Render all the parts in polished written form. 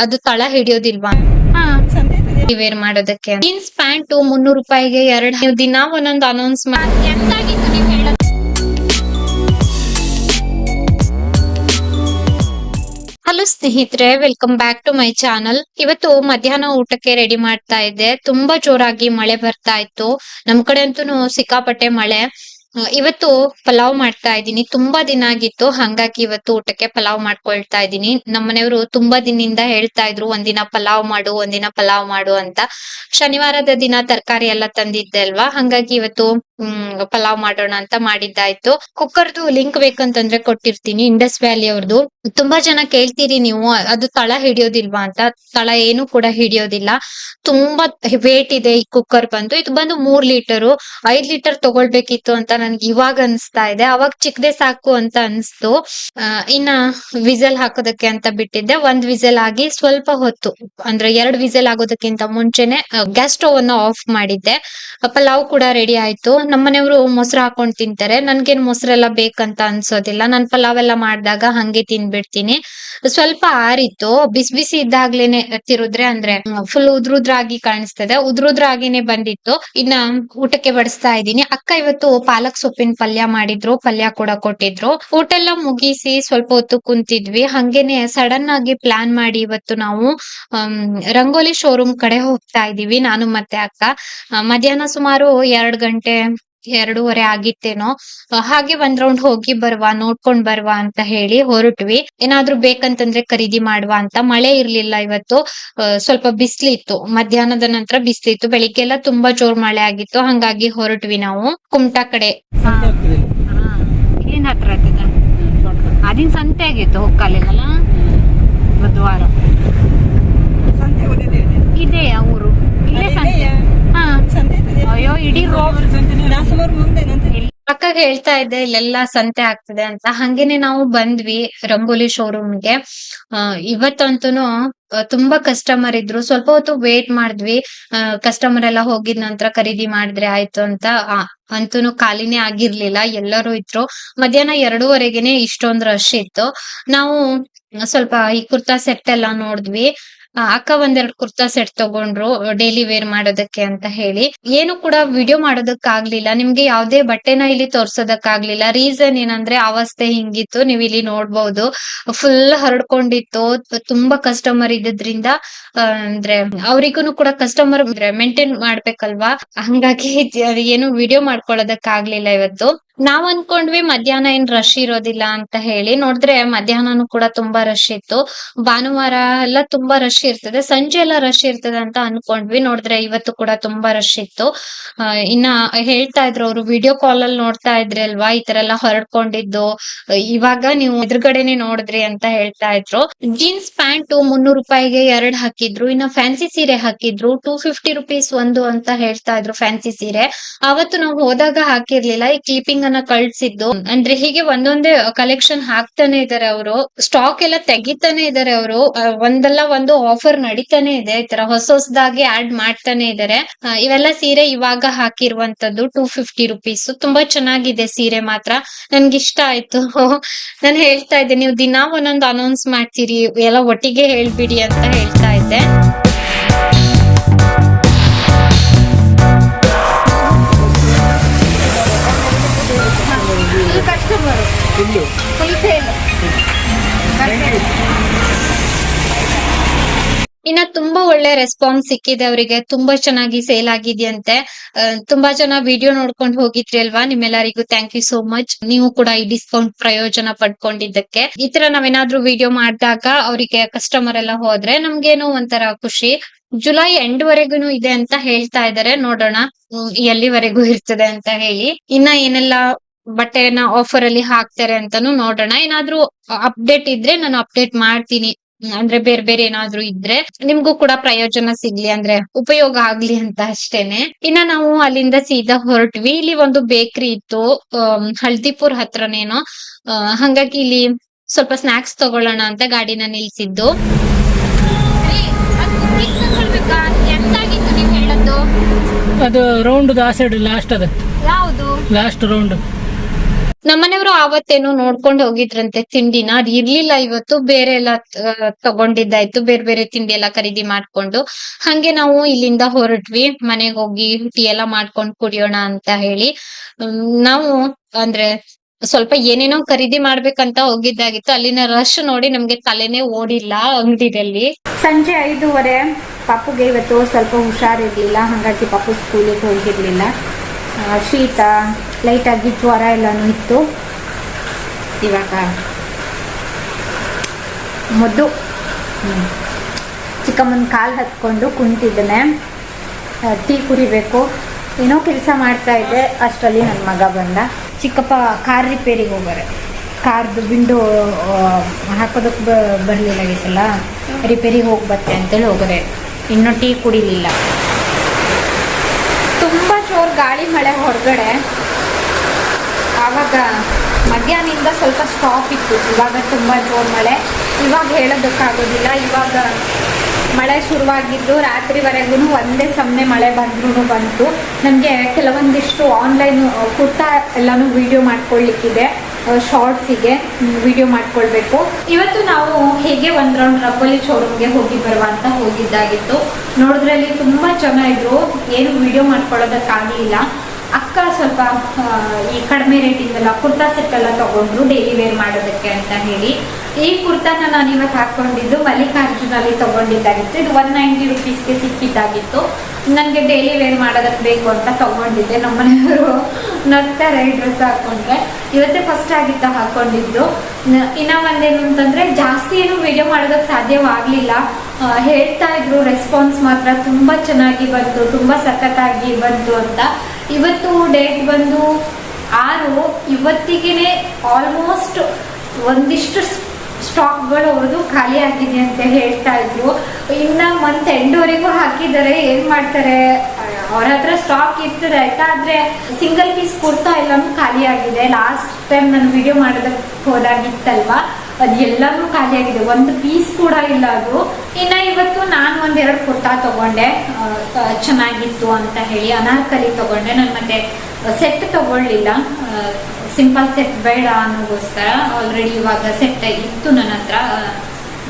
ಅದು ತಳ ಹಿಡಿಯೋದಿಲ್ವಾ ವೇರ್ ಮಾಡೋದಕ್ಕೆ. ಜೀನ್ಸ್ ಪ್ಯಾಂಟ್ 300 ರೂಪಾಯಿಗೆ 2 ನೀವು ದಿನ ಒಂದೊಂದು ಅನೌನ್ಸ್ ಮಾಡಿ. ಹಲೋ ಸ್ನೇಹಿತರೆ, welcome back to my channel. ಇವತ್ತು ಮಧ್ಯಾಹ್ನ ಊಟಕ್ಕೆ ರೆಡಿ ಮಾಡ್ತಾ ಇದ್ದೆ. ತುಂಬಾ ಜೋರಾಗಿ ಮಳೆ ಬರ್ತಾ ಇತ್ತು. ನಮ್ ಕಡೆ ಅಂತೂ ಸಿಕ್ಕಾಪಟ್ಟೆ ಮಳೆ. ಇವತ್ತು ಪಲಾವ್ ಮಾಡ್ತಾ ಇದ್ದೀನಿ. ತುಂಬಾ ದಿನ ಆಗಿತ್ತು, ಹಂಗಾಗಿ ಇವತ್ತು ಊಟಕ್ಕೆ ಪಲಾವ್ ಮಾಡ್ಕೊಳ್ತಾ ಇದ್ದೀನಿ. ನಮ್ಮನೆಯವರು ತುಂಬಾ ದಿನದಿಂದ ಹೇಳ್ತಾ ಇದ್ರು ಒಂದಿನ ಪಲಾವ್ ಮಾಡು, ಒಂದಿನ ಪಲಾವ್ ಮಾಡು ಅಂತ. ಶನಿವಾರದ ದಿನ ತರಕಾರಿ ಎಲ್ಲ ತಂದಿದ್ದೆ ಅಲ್ವಾ, ಹಂಗಾಗಿ ಇವತ್ತು ಪಲಾವ್ ಮಾಡೋಣ ಅಂತ ಮಾಡಿದ್ದಾಯ್ತು. ಕುಕ್ಕರ್ದು ಲಿಂಕ್ ಬೇಕಂತಂದ್ರೆ ಕೊಟ್ಟಿರ್ತೀನಿ, ಇಂಡಸ್ ವ್ಯಾಲಿ ಅವ್ರದ್ದು. ತುಂಬಾ ಜನ ಕೇಳ್ತೀರಿ ನೀವು ಅದು ತಳ ಹಿಡಿಯೋದಿಲ್ವಾ ಅಂತ. ತಳ ಏನು ಕೂಡ ಹಿಡಿಯೋದಿಲ್ಲ. ತುಂಬಾ ವೇಟ್ ಇದೆ ಈ ಕುಕ್ಕರ್ ಬಂದು. ಇದು ಬಂದು 3 ಲೀಟರು. 5 ಲೀಟರ್ ತಗೊಳ್ಬೇಕಿತ್ತು ಅಂತ ನನ್ಗೆ ಇವಾಗ ಅನ್ಸ್ತಾ ಇದೆ. ಅವಾಗ ಚಿಕ್ಕದೇ ಸಾಕು ಅಂತ ಅನ್ಸ್ತು. ಇನ್ನ ವಿಸಲ್ ಹಾಕೋದಕ್ಕೆ ಅಂತ ಬಿಟ್ಟಿದ್ದೆ. 1 ವಿಸಲ್ ಆಗಿ ಸ್ವಲ್ಪ ಹೊತ್ತು, ಅಂದ್ರೆ 2 ವಿಸಲ್ ಆಗೋದಕ್ಕಿಂತ ಮುಂಚೆನೆ ಗ್ಯಾಸ್ ಸ್ಟವ್ ಅನ್ನು ಆಫ್ ಮಾಡಿದ್ದೆ. ಪಲಾವ್ ಕೂಡ ರೆಡಿ ಆಯ್ತು. ನಮ್ಮನೆಯವರು ಮೊಸರು ಹಾಕೊಂಡ್ ತಿಂತಾರೆ. ನನ್ಗೇನ್ ಮೊಸರೆಲ್ಲ ಬೇಕಂತ ಅನ್ಸೋದಿಲ್ಲ. ನಾನ್ ಪಲಾವ್ ಎಲ್ಲ ಮಾಡಿದಾಗ ಹಂಗೆ ತಿನ್ಬಿಡ್ತೀನಿ. ಸ್ವಲ್ಪ ಆರಿತ್ತು. ಬಿಸಿ ಬಿಸಿ ಇದ್ದಾಗ್ಲೇನೆ ತಿರುದ್ರೆ ಅಂದ್ರೆ ಫುಲ್ ಉದ್ರುದ್ರಾಗಿ ಕಾಣಿಸ್ತದೆ. ಉದ್ರುದ್ರಾಗಿನೇ ಬಂದಿತ್ತು. ಇನ್ನ ಊಟಕ್ಕೆ ಬಡಿಸ್ತಾ ಇದ್ದೀನಿ. ಅಕ್ಕ ಇವತ್ತು ಪಾಲಕ್ ಸೊಪ್ಪಿನ ಪಲ್ಯ ಮಾಡಿದ್ರು, ಪಲ್ಯ ಕೂಡ ಕೊಟ್ಟಿದ್ರು. ಊಟ ಎಲ್ಲ ಮುಗಿಸಿ ಸ್ವಲ್ಪ ಹೊತ್ತು ಕುಂತಿದ್ವಿ. ಹಂಗೇನೆ ಸಡನ್ ಆಗಿ ಪ್ಲಾನ್ ಮಾಡಿ ಇವತ್ತು ನಾವು ರಂಗೋಲಿ ಶೋರೂಮ್ ಕಡೆ ಹೋಗ್ತಾ ಇದೀವಿ, ನಾನು ಮತ್ತೆ ಅಕ್ಕ. ಮಧ್ಯಾಹ್ನ ಸುಮಾರು 2 ಗಂಟೆ 2:30 ಆಗಿತ್ತೇನೋ. ಹಾಗೆ ಒಂದ್ ರೌಂಡ್ ಹೋಗಿ ಬರ್ವಾ, ನೋಡ್ಕೊಂಡ್ ಬರ್ವಾ ಅಂತ ಹೇಳಿ ಹೊರಟ್ವಿ. ಏನಾದ್ರೂ ಬೇಕಂತಂದ್ರೆ ಖರೀದಿ ಮಾಡುವ ಅಂತ. ಮಳೆ ಇರ್ಲಿಲ್ಲ ಇವತ್ತು. ಸ್ವಲ್ಪ ಬಿಸ್ಲಿತ್ತು. ಮಧ್ಯಾಹ್ನದ ನಂತರ ಬಿಸ್ಲಿತ್ತು. ಬೆಳಿಗ್ಗೆ ಎಲ್ಲ ತುಂಬಾ ಜೋರ್ ಮಳೆ ಆಗಿತ್ತು. ಹಂಗಾಗಿ ಹೊರಟ್ವಿ ನಾವು ಕುಮಟಾ ಕಡೆ. ಏನ್ ಹತ್ರ ಆಗ್ತದ ಅದಿನ್ ಸಂತೆ ಆಗಿತ್ತು ಹೋಗ್ಕಾಲಿಲ್ಲ ಬುಧವಾರ. ಇದೆ ಊರು ಇಲ್ಲೇ ಸಂತೆ. ಅಯ್ಯೋ ಇಡೀ ಅಕ್ಕ ಹೇಳ್ತಾ ಇದ್ದೆ ಇಲ್ಲೆಲ್ಲ ಸಂತೆ ಆಗ್ತದೆ ಅಂತ. ಹಂಗೇನೆ ನಾವು ಬಂದ್ವಿ ರಂಗೋಲಿ ಶೋರೂಮ್ಗೆ. ಇವತ್ತಂತೂನು ತುಂಬಾ ಕಸ್ಟಮರ್ ಇದ್ರು. ಸ್ವಲ್ಪ ಹೊತ್ತು ವೇಟ್ ಮಾಡಿದ್ವಿ. ಕಸ್ಟಮರ್ ಎಲ್ಲ ಹೋಗಿದ ನಂತರ ಖರೀದಿ ಮಾಡಿದ್ರೆ ಆಯ್ತು ಅಂತ. ಅಂತೂನು ಖಾಲಿನೇ ಆಗಿರ್ಲಿಲ್ಲ, ಎಲ್ಲರೂ ಇದ್ರು. ಮಧ್ಯಾಹ್ನ 2:30ಗೆನೆ ಇಷ್ಟೊಂದ್ ರಶ್ ಇತ್ತು. ನಾವು ಸ್ವಲ್ಪ ಈ ಕುರ್ತಾ ಸೆಟ್ ಎಲ್ಲ ನೋಡಿದ್ವಿ. ಅಕ್ಕ ಒಂದೆರಡು ಕುರ್ತಾ ಸೆಟ್ ತಗೊಂಡ್ರು ಡೈಲಿ ವೇರ್ ಮಾಡೋದಕ್ಕೆ ಅಂತ ಹೇಳಿ. ಏನು ಕೂಡ ವಿಡಿಯೋ ಮಾಡೋದಕ್ಕಾಗ್ಲಿಲ್ಲ, ನಿಮ್ಗೆ ಯಾವ್ದೇ ಬಟ್ಟೆನ ಇಲ್ಲಿ ತೋರ್ಸೋದಕ್ಕಾಗ್ಲಿಲ್ಲ. ರೀಸನ್ ಏನಂದ್ರೆ ಅವಸ್ಥೆ ಹಿಂಗಿತ್ತು, ನೀವ್ ಇಲ್ಲಿ ನೋಡ್ಬಹುದು. ಫುಲ್ ಹರಡ್ಕೊಂಡಿತ್ತು. ತುಂಬಾ ಕಸ್ಟಮರ್ ಇದ್ದಿದ್ರಿಂದ ಅಂದ್ರೆ ಅವ್ರಿಗೂ ಕೂಡ ಕಸ್ಟಮರ್ ಮೇಂಟೈನ್ ಮಾಡ್ಬೇಕಲ್ವಾ, ಹಂಗಾಗಿ ಏನು ವಿಡಿಯೋ ಮಾಡ್ಕೊಳ್ಳೋದಕ್ಕಾಗ್ಲಿಲ್ಲ ಇವತ್ತು. ನಾವ್ ಅನ್ಕೊಂಡ್ವಿ ಮಧ್ಯಾಹ್ನ ಏನ್ ರಶ್ ಇರೋದಿಲ್ಲ ಅಂತ ಹೇಳಿ. ನೋಡಿದ್ರೆ ಮಧ್ಯಾಹ್ನನು ಕೂಡ ತುಂಬಾ ರಶ್ ಇತ್ತು. ಭಾನುವಾರ ಎಲ್ಲ ತುಂಬಾ ರಶ್ ಇರ್ತದೆ, ಸಂಜೆ ಎಲ್ಲ ರಶ್ ಇರ್ತದೆ ಅಂತ ಅನ್ಕೊಂಡ್ವಿ. ನೋಡಿದ್ರೆ ಇವತ್ತು ಕೂಡ ತುಂಬಾ ರಶ್ ಇತ್ತು. ಇನ್ನ ಹೇಳ್ತಾ ಇದ್ರು ಅವ್ರು, ವಿಡಿಯೋ ಕಾಲ್ ಅಲ್ಲಿ ನೋಡ್ತಾ ಇದ್ರಿ ಅಲ್ವಾ ಈ ತರ ಎಲ್ಲ ಹೊರಡ್ಕೊಂಡಿದ್ದು, ಇವಾಗ ನೀವು ಎದುರುಗಡೆನೆ ನೋಡಿದ್ರಿ ಅಂತ ಹೇಳ್ತಾ ಇದ್ರು. ಜೀನ್ಸ್ ಪ್ಯಾಂಟ್ 300 ರೂಪಾಯಿಗೆ 2 ಹಾಕಿದ್ರು. ಇನ್ನ ಫ್ಯಾನ್ಸಿ ಸೀರೆ ಹಾಕಿದ್ರು 250 ರುಪೀಸ್ ಒಂದು ಅಂತ ಹೇಳ್ತಾ ಇದ್ರು. ಫ್ಯಾನ್ಸಿ ಸೀರೆ ಅವತ್ತು ನಾವು ಹೋದಾಗ ಹಾಕಿರ್ಲಿಲ್ಲ. ಈ ಕ್ಲಿಪಿಂಗ್ ಅನ್ನ ಕಳ್ಸಿದ್ದು. ಅಂದ್ರೆ ಹೀಗೆ ಒಂದೊಂದೇ ಕಲೆಕ್ಷನ್ ಹಾಕ್ತಾನೆ ಇದಾರೆ ಅವರು. ಸ್ಟಾಕ್ ಎಲ್ಲ ತೆಗಿತಾನೆ ಇದಾರೆ ಅವರು. ಒಂದಲ್ಲ ಒಂದು ಆಫರ್ ನಡೀತಾನೆ ಇದೆ. ಈ ತರ ಹೊಸದಾಗಿ ಆಡ್ ಮಾಡ್ತಾನೆ ಇದಾರೆ. ಇವೆಲ್ಲ ಸೀರೆ ಇವಾಗ ಹಾಕಿರುವಂತದ್ದು 250 ರುಪೀಸ್. ತುಂಬಾ ಚೆನ್ನಾಗಿದೆ ಸೀರೆ ಮಾತ್ರ, ನನ್ಗೆ ಇಷ್ಟ ಆಯ್ತು. ನಾನು ಹೇಳ್ತಾ ಇದ್ದೆ ನೀವು ದಿನ ಒಂದೊಂದು ಅನೌನ್ಸ್ ಮಾಡ್ತೀರಿ, ಎಲ್ಲ ಒಟ್ಟಿಗೆ ಹೇಳ್ಬಿಡಿ ಅಂತ ಹೇಳ್ತಾ ಇದ್ದೆ. ಇನ್ನ ತುಂಬಾ ಒಳ್ಳೆ ರೆಸ್ಪಾನ್ಸ್ ಸಿಕ್ಕಿದೆ ಅವರಿಗೆ. ತುಂಬಾ ಚೆನ್ನಾಗಿ ಸೇಲ್ ಆಗಿದೆಯಂತೆ. ತುಂಬಾ ಜನ ವಿಡಿಯೋ ನೋಡ್ಕೊಂಡು ಹೋಗಿದ್ರಿ ಅಲ್ವಾ, ನಿಮ್ಮೆಲ್ಲರಿಗೂ ಥ್ಯಾಂಕ್ ಯು ಸೋ ಮಚ್. ನೀವು ಕೂಡ ಈ ಡಿಸ್ಕೌಂಟ್ ಪ್ರಯೋಜನ ಪಡ್ಕೊಂಡಿದ್ದಕ್ಕೆ. ಈ ತರ ನಾವೇನಾದ್ರೂ ವಿಡಿಯೋ ಮಾಡಿದಾಗ ಅವರಿಗೆ ಕಸ್ಟಮರ್ ಎಲ್ಲ ಹೋದ್ರೆ ನಮ್ಗೇನೋ ಒಂಥರ ಖುಷಿ. ಜುಲೈ ಎಂಡ್ ವರೆಗೂ ಇದೆ ಅಂತ ಹೇಳ್ತಾ ಇದಾರೆ. ನೋಡೋಣ ಎಲ್ಲಿವರೆಗೂ ಇರ್ತದೆ ಅಂತ ಹೇಳಿ. ಇನ್ನ ಏನೆಲ್ಲ ಬಟ್ಟೆನ ಆಫರ್ ಅಲ್ಲಿ ಹಾಕ್ತಾರೆ ಅಂತಾನು ನೋಡೋಣ. ಏನಾದ್ರೂ ಅಪ್ಡೇಟ್ ಇದ್ರೆ ನಾನು ಅಪ್ಡೇಟ್ ಮಾಡ್ತೀನಿ. ಅಂದ್ರೆ ಬೇರೆ ಬೇರೆ ಏನಾದ್ರು ಇದ್ರೆ ನಿಮ್ಗೂ ಕೂಡ ಪ್ರಯೋಜನ ಸಿಗ್ಲಿ, ಅಂದ್ರೆ ಉಪಯೋಗ ಆಗ್ಲಿ ಅಂತ ಅಷ್ಟೇನೆ. ಇನ್ನ ನಾವು ಅಲ್ಲಿಂದ ಸೀದಾ ಹೊರಟ್ವಿ. ಇಲ್ಲಿ ಒಂದು ಬೇಕರಿ ಇತ್ತು, ಹಳ್ದಿಪುರ್ ಹತ್ರನೇನೋ. ಹಂಗಾಗಿ ಇಲ್ಲಿ ಸ್ವಲ್ಪ ಸ್ನಾಕ್ಸ್ ತಗೊಳ್ಳೋಣ ಅಂತ ಗಾಡಿನ ನಿಲ್ಸಿದ್ದು. ಅದು ರೌಂಡ್ ಆ ಸೈಡ್ ಲಾಸ್ಟ್ ಅದ ಯಾವುದು ಲಾಸ್ಟ್ ರೌಂಡ್ ನಮ್ಮನೆಯವರು ಆವತ್ತೇನೋ ನೋಡ್ಕೊಂಡು ಹೋಗಿದ್ರಂತೆ ತಿಂಡಿನ. ಅದ್ ಇರ್ಲಿಲ್ಲ ಇವತ್ತು. ಬೇರೆ ಎಲ್ಲ ತಗೊಂಡಿದ್ದಾಯ್ತು. ಬೇರೆ ಬೇರೆ ತಿಂಡಿ ಎಲ್ಲ ಖರೀದಿ ಮಾಡ್ಕೊಂಡು. ಹಂಗೆ ನಾವು ಇಲ್ಲಿಂದ ಹೊರಟ್ವಿ. ಮನೆಗ್ ಹೋಗಿ ಟೀ ಎಲ್ಲ ಮಾಡ್ಕೊಂಡ್ ಕುಡಿಯೋಣ ಅಂತ ಹೇಳಿ. ನಾವು ಅಂದ್ರೆ ಸ್ವಲ್ಪ ಏನೇನೋ ಖರೀದಿ ಮಾಡ್ಬೇಕಂತ ಹೋಗಿದ್ದಾಗಿತ್ತು. ಅಲ್ಲಿನ ರಶ್ ನೋಡಿ ನಮ್ಗೆ ತಲೆನೇ ಓಡಿಲ್ಲ ಅಂಗಡಿದಲ್ಲಿ. ಸಂಜೆ 5:30. ಪಾಪುಗೆ ಇವತ್ತು ಸ್ವಲ್ಪ ಹುಷಾರಿರ್ಲಿಲ್ಲ, ಹಾಗಾಗಿ ಪಾಪು ಸ್ಕೂಲಿಗೆ ಹೋಗಿರ್ಲಿಲ್ಲ. ಶೀತ, ಲೈಟಾಗಿ ಜ್ವರ ಎಲ್ಲನೂ ಇತ್ತು. ಇವಾಗ ಮೊದ್ದು ಚಿಕ್ಕಮ್ಮನ ಕಾಲು ಹತ್ಕೊಂಡು ಕುಂತಿದ್ದಾನೆ. ಟೀ ಕುಡಿಬೇಕು. ಏನೋ ಕೆಲಸ ಮಾಡ್ತಾ ಇದ್ದೆ, ಅಷ್ಟರಲ್ಲಿ ನನ್ನ ಮಗ ಬಂದ. ಚಿಕ್ಕಪ್ಪ ಕಾರ್ ರಿಪೇರಿಗೆ ಹೋಗೋರೆ. ಕಾರ್ದು ವಿಂಡೋ ಹಾಕೋದಕ್ಕೆ ಬರಲಿಲ್ಲ, ರಿಪೇರಿಗೆ ಹೋಗಿ ಬತ್ತೆ ಅಂತೇಳಿ ಹೋಗೋರೆ. ಇನ್ನೂ ಟೀ ಕುಡಿಲಿಲ್ಲ. ತುಂಬ ಜೋರು ಗಾಳಿ ಮಳೆ ಹೊರಗಡೆ. ಆವಾಗ ಮಧ್ಯಾಹ್ನದಿಂದ ಸ್ವಲ್ಪ ಸ್ಟಾಪ್ ಇತ್ತು, ಇವಾಗ ತುಂಬ ಜೋರು ಮಳೆ. ಇವಾಗ ಹೇಳೋದಕ್ಕಾಗೋದಿಲ್ಲ. ಇವಾಗ ಮಳೆ ಶುರುವಾಗಿದ್ದು ರಾತ್ರಿವರೆಗೂ ಒಂದೇ ಸಮನೆ ಮಳೆ ಬಂತು. ನನಗೆ ಕೆಲವೊಂದಿಷ್ಟು ಆನ್ಲೈನ್ ಕುರ್ತಾ ಎಲ್ಲನೂ ವಿಡಿಯೋ ಮಾಡ್ಕೊಳ್ಳಿಕ್ಕಿದೆ. ಶಾರ್ಟ್ಸಿಗೆ ವಿಡಿಯೋ ಮಾಡ್ಕೊಳ್ಬೇಕು. ಇವತ್ತು ನಾವು ಹೇಗೆ ಒಂದು ರೌಂಡ್ ರಬ್ಬಲಿ ಶೋರೂಮ್ಗೆ ಹೋಗಿ ಬರುವ ಅಂತ ಹೋಗಿದ್ದಾಗಿತ್ತು. ನೋಡಿದ್ರಲ್ಲಿ ತುಂಬ ಜನ ಇದ್ರು, ಏನು ವಿಡಿಯೋ ಮಾಡ್ಕೊಳ್ಳೋದಕ್ಕಾಗಲಿಲ್ಲ. ಅಕ್ಕ ಸ್ವಲ್ಪ ಈ ಕಡಿಮೆ ರೇಟಿಂದೆಲ್ಲ ಕುರ್ತಾ ಸೆಟ್ ಎಲ್ಲ ತಗೊಂಡ್ರು ಡೈಲಿ ವೇರ್ ಮಾಡೋದಕ್ಕೆ ಅಂತ ಹೇಳಿ. ಈ ಕುರ್ತಾನ ನಾನು ಇವತ್ತು ಹಾಕೊಂಡಿದ್ದು ಮಲ್ಲಿಕಾರ್ಜುನಲ್ಲಿ ತಗೊಂಡಿದ್ದಾಗಿತ್ತು. ಇದು 190 ರುಪೀಸ್ಗೆ ಸಿಕ್ಕಿದ್ದಾಗಿತ್ತು. ನನಗೆ ಡೈಲಿ ವೇರ್ ಮಾಡೋದಕ್ಕೆ ಬೇಕು ಅಂತ ತಗೊಂಡಿದ್ದೆ. ನಮ್ಮನೆಯವರು ನಗ್ತಾರೆ ಈ ಡ್ರೆಸ್ ಹಾಕೊಂಡ್ರೆ. ಇವತ್ತೇ ಫಸ್ಟ್ ಆಗಿತ್ತ ಹಾಕೊಂಡಿದ್ದು. ಇನ್ನ ಒಂದೇನು ಅಂತಂದ್ರೆ ಜಾಸ್ತಿ ಏನು ವಿಡಿಯೋ ಮಾಡೋದಕ್ಕೆ ಸಾಧ್ಯವಾಗಲಿಲ್ಲ. ಹೇಳ್ತಾ ಇದ್ರು ರೆಸ್ಪಾನ್ಸ್ ಮಾತ್ರ ತುಂಬಾ ಚೆನ್ನಾಗಿ ಬಂತು, ತುಂಬಾ ಸಖತ್ತಾಗಿ ಬಂತು ಅಂತ. ಇವತ್ತು ಡೇಟ್ ಬಂದು 6. ಇವತ್ತಿಗೆ ಆಲ್ಮೋಸ್ಟ್ ಒಂದಿಷ್ಟು ಸ್ಟಾಕ್ಗಳು ಅವ್ರದ್ದು ಖಾಲಿ ಆಗಿದೆ ಅಂತ ಹೇಳ್ತಾ ಇದ್ರು. ಇನ್ನ ಮಂತ್ ಎಂಡ್ವರೆಗೂ ಹಾಕಿದ್ದಾರೆ, ಏನ್ ಮಾಡ್ತಾರೆ ಅವ್ರ ಹತ್ರ ಸ್ಟಾಕ್ ಇರ್ತದೆ ಆಯ್ತಾ. ಆದ್ರೆ ಸಿಂಗಲ್ ಪೀಸ್ ಕುರ್ತಾ ಎಲ್ಲಾನು ಖಾಲಿ ಆಗಿದೆ. ಲಾಸ್ಟ್ ಟೈಮ್ ನಾನು ವಿಡಿಯೋ ಮಾಡೋದಕ್ಕೆ ಹೋದಾಗಿತ್ತಲ್ವಾ, ಅದು ಎಲ್ಲಾನು ಖಾಲಿ ಆಗಿದೆ, ಒಂದು ಪೀಸ್ ಕೂಡ ಇಲ್ಲ ಅದು. ಇನ್ನ ಇವತ್ತು ನಾನು ಒಂದೆರಡು ಕುರ್ತಾ ತಗೊಂಡೆ, ಚೆನ್ನಾಗಿತ್ತು ಅಂತ ಹೇಳಿ. ಅನಾರ್ಕಲಿ ತಗೊಂಡೆ. ನಾನು ಮತ್ತೆ ಸೆಟ್ ತಗೊಳ್ಳಿಲ್ಲ, ಸಿಂಪಲ್ ಸೆಟ್ ಬೇಡ ಅನ್ನೋಗೋಸ್ಕರ. ಆಲ್ರೆಡಿ ಇವಾಗ ಸೆಟ್ ಇತ್ತು ನನ್ನ ಹತ್ರ,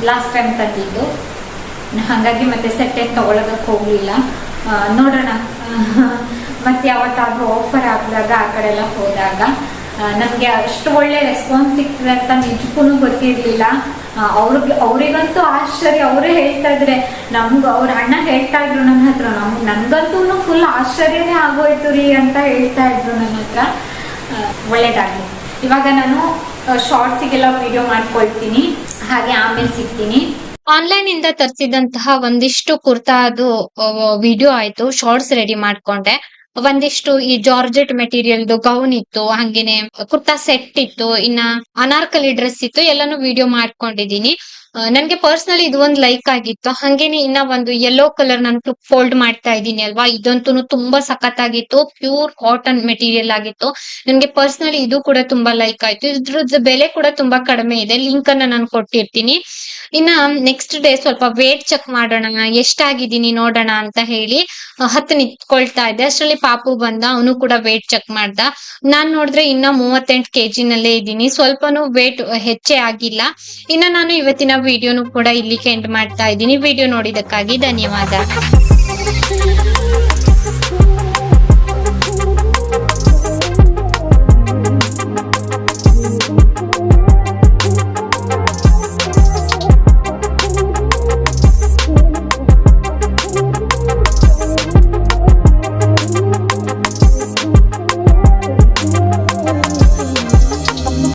ಲಾಸ್ಟ್ ಟೈಮ್ ತಂದಿದ್ದು. ಹಾಗಾಗಿ ಮತ್ತೆ ಸೆಟ್ ಏನು ತಗೊಳ್ಳೋದಕ್ಕೆ ಹೋಗ್ಲಿಲ್ಲ. ನೋಡೋಣ ಮತ್ತೆ ಯಾವತ್ತಾದ್ರೂ ಆಫರ್ ಆಗಿದಾಗ ಆ ಕಡೆ ಎಲ್ಲ ಹೋದಾಗ. ನನಗೆ ಅಷ್ಟು ಒಳ್ಳೆ ರೆಸ್ಪಾನ್ಸ್ ಸಿಗ್ತದೆ ಅಂತ ನಿಜಕ್ಕೂ ಗೊತ್ತಿರಲಿಲ್ಲ. ಅವರಿಗಂತೂ ಆಶ್ಚರ್ಯ. ಅವರೇ ಹೇಳ್ತಾ ಇದ್ರೆ, ಅವ್ರ ಅಣ್ಣ ಹೇಳ್ತಾ ಇದ್ರು ನನ್ನ ಹತ್ರ, ನನ್ಗಂತೂ ಫುಲ್ ಆಶ್ಚರ್ಯನೇ ಆಗೋಯ್ತು ರೀ ಅಂತ ಹೇಳ್ತಾ ಇದ್ರು ನನ್ನ ಹತ್ರ. ಒಳ್ಳೇದಾಗಲಿ. ಇವಾಗ ನಾನು ಶಾರ್ಟ್ಸಿಗೆಲ್ಲ ವಿಡಿಯೋ ಮಾಡ್ಕೊಳ್ತೀನಿ, ಹಾಗೆ ಆಮೇಲೆ ಸಿಗ್ತೀನಿ. ಆನ್ಲೈನ್ ಇಂದ ತರಿಸಿದಂತಹ ಒಂದಿಷ್ಟು ಕುರ್ತಾ ಅದು ವಿಡಿಯೋ ಆಯ್ತು, ಶಾರ್ಟ್ಸ್ ರೆಡಿ ಮಾಡ್ಕೊಂಡೆ. ಒಂದಿಷ್ಟು ಈ ಜಾರ್ಜೆಟ್ ಮೆಟೀರಿಯಲ್ದು ಗೌನ್ ಇತ್ತು, ಹಂಗೇನೆ ಕುರ್ತಾ ಸೆಟ್ ಇತ್ತು, ಇನ್ನ ಅನಾರ್ಕಲಿ ಡ್ರೆಸ್ ಇತ್ತು, ಎಲ್ಲಾನು ವಿಡಿಯೋ ಮಾಡ್ಕೊಂಡಿದೀನಿ. ನನ್ಗೆ ಪರ್ಸನಲಿ ಇದು ಒಂದು ಲೈಕ್ ಆಗಿತ್ತು. ಹಂಗೇನೆ ಇನ್ನ ಒಂದು ಯೆಲ್ಲೋ ಕಲರ್ ನಾನು ಫೋಲ್ಡ್ ಮಾಡ್ತಾ ಇದ್ದೀನಿ ಅಲ್ವಾ, ಇದಂತೂ ತುಂಬಾ ಸಖತ್ತಾಗಿತ್ತು. ಪ್ಯೂರ್ ಕಾಟನ್ ಮೆಟೀರಿಯಲ್ ಆಗಿತ್ತು. ನನ್ಗೆ ಪರ್ಸನಲಿ ಇದು ಕೂಡ ತುಂಬಾ ಲೈಕ್ ಆಯ್ತು. ಇದ್ರದ್ದು ಬೆಲೆ ಕೂಡ ತುಂಬಾ ಕಡಿಮೆ ಇದೆ, ಲಿಂಕ್ ಅನ್ನ ನಾನು ಕೊಟ್ಟಿರ್ತೀನಿ. ಇನ್ನ ನೆಕ್ಸ್ಟ್ ಡೇ ಸ್ವಲ್ಪ ವೇಟ್ ಚೆಕ್ ಮಾಡೋಣ, ಎಷ್ಟಾಗಿದ್ದೀನಿ ನೋಡೋಣ ಅಂತ ಹೇಳಿ ಹತ್ತು ನಿಂತ್ಕೊಳ್ತಾ ಇದ್ದೆ. ಅಷ್ಟರಲ್ಲಿ ಪಾಪು ಬಂದ, ಅವನು ಕೂಡ ವೇಟ್ ಚೆಕ್ ಮಾಡ್ದ. ನಾನ್ ನೋಡಿದ್ರೆ ಇನ್ನ 38 kg ನಲ್ಲೇ ಇದ್ದೀನಿ, ಸ್ವಲ್ಪನೂ ವೇಟ್ ಹೆಚ್ಚೇ ಆಗಿಲ್ಲ. ಇನ್ನ ನಾನು ಇವತ್ತಿನ ವಿಡಿಯೋನು ಕೂಡ ಇಲ್ಲಿಗೆ ಎಂಡ್ ಮಾಡ್ತಾ ಇದ್ದೀನಿ. ವಿಡಿಯೋ ನೋಡಿದಕ್ಕಾಗಿ ಧನ್ಯವಾದ.